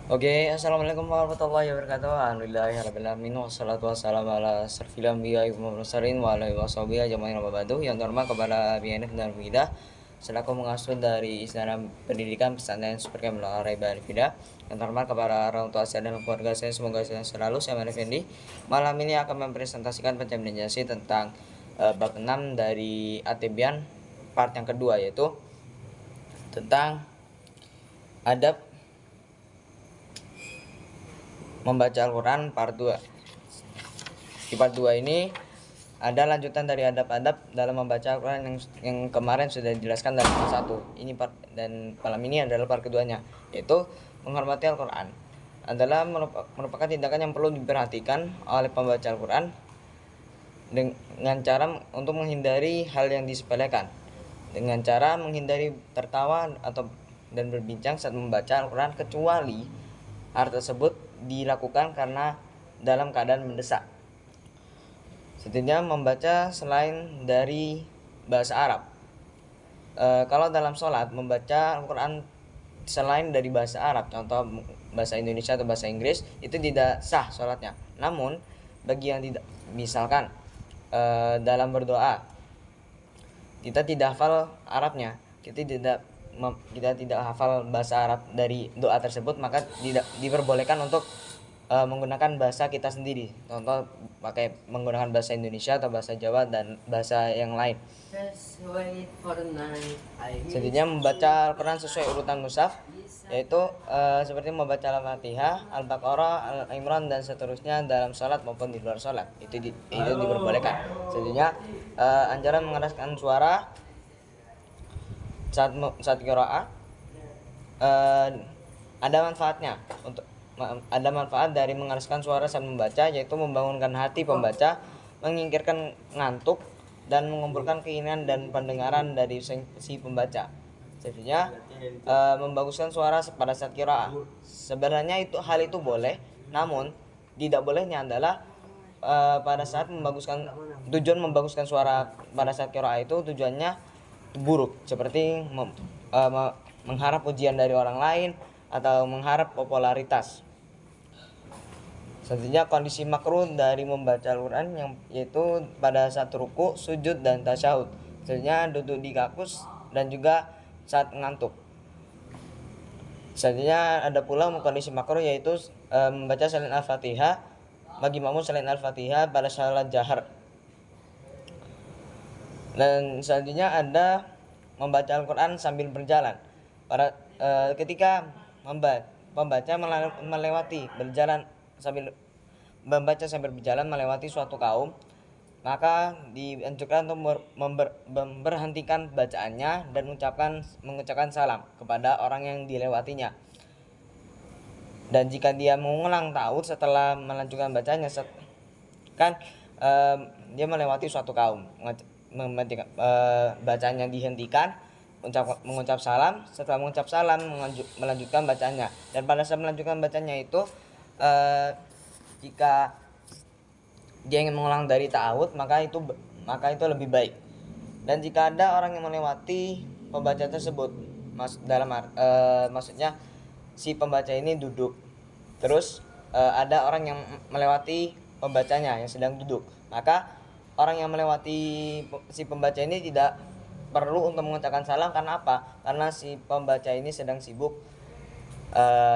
Oke, assalamualaikum warahmatullahi wabarakatuh. Alhamdulillahirabbil alamin wassalatu wassalamu ala asrofil anbiya'i wal mursalin wa ala alihi washabihi ajmain amma ba'du. Yang terhormat kepada BNF dan Fida selaku mengasuh dari Istana Pendidikan Pesantren Super Kamil Al-Raiban Fida. Yang terhormat kepada orang tua saya dan keluarga saya, semoga saya selalu saya Effendi. Malam ini akan mempresentasikan penjaminan jasi tentang bab 6 dari Atibian part yang kedua, yaitu tentang adab membaca Al-Quran part 2. Di part 2 ini ada lanjutan dari adab-adab dalam membaca Al-Quran yang kemarin sudah dijelaskan dalam part 1. Ini part, dan malam ini adalah part keduanya, yaitu menghormati Al-Quran adalah merupakan tindakan yang perlu diperhatikan oleh pembaca Al-Quran dengan cara untuk menghindari hal yang disepelekan, dengan cara menghindari tertawa dan berbincang saat membaca Al-Quran, kecuali hal tersebut dilakukan karena dalam keadaan mendesak. Setidaknya membaca selain dari bahasa Arab. Kalau dalam sholat membaca Al-Quran selain dari bahasa Arab, contoh bahasa Indonesia atau bahasa Inggris, itu tidak sah sholatnya. Namun bagi yang tidak, misalkan dalam berdoa kita tidak hafal Arabnya, kita tidak hafal bahasa Arab dari doa tersebut, maka tidak diperbolehkan untuk menggunakan bahasa kita sendiri. Contoh menggunakan bahasa Indonesia atau bahasa Jawa dan bahasa yang lain. Selanjutnya membaca Al-Quran sesuai urutan mushaf, yaitu seperti membaca Al-Fatihah, Al-Baqarah, Al-Imran dan seterusnya dalam sholat maupun di luar sholat. Itu diperbolehkan. Selanjutnya anjuran mengeraskan suara saat qiraah. Ada manfaat dari mengeraskan suara saat membaca, yaitu membangunkan hati pembaca, menyingkirkan ngantuk, dan mengumpulkan keinginan dan pendengaran dari si pembaca. Selanjutnya membaguskan suara pada saat qiraah. Sebenarnya hal itu boleh, namun tidak bolehnya adalah pada saat tujuan membaguskan suara pada saat qiraah itu tujuannya buruk, seperti mengharap pujian dari orang lain atau mengharap popularitas. Selanjutnya kondisi makruh dari membaca Al-Quran yaitu pada saat ruku, sujud, dan tasyahud. Selanjutnya duduk di kakus dan juga saat ngantuk. Selanjutnya ada pula kondisi makruh yaitu membaca selain Al-Fatihah bagi makmum selain Al-Fatihah pada salat jahar. Dan selanjutnya ada membaca Al-Quran sambil berjalan. Ketika pembaca melewati sambil berjalan melewati suatu kaum, maka dianjurkan untuk memberhentikan bacaannya dan mengucapkan salam kepada orang yang dilewatinya. Dan jika dia mengulang taud setelah melanjutkan bacanya, dia melewati suatu kaum, bacanya dihentikan, mengucap salam. Setelah mengucap salam, melanjutkan bacanya. Dan pada saat melanjutkan bacanya itu, jika dia ingin mengulang dari ta'awud, maka itu lebih baik. Dan jika ada orang yang melewati pembaca tersebut, maksudnya si pembaca ini duduk, terus ada orang yang melewati pembacanya yang sedang duduk, maka orang yang melewati si pembaca ini tidak perlu untuk mengucapkan salam. Karena apa? Karena si pembaca ini sedang sibuk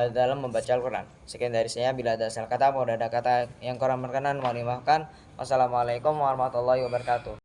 dalam membaca Al-Quran. Sekian dari saya. Bila ada salah kata atau ada kata yang kurang berkenan, mohon dimaafkan. Wassalamualaikum warahmatullahi wabarakatuh.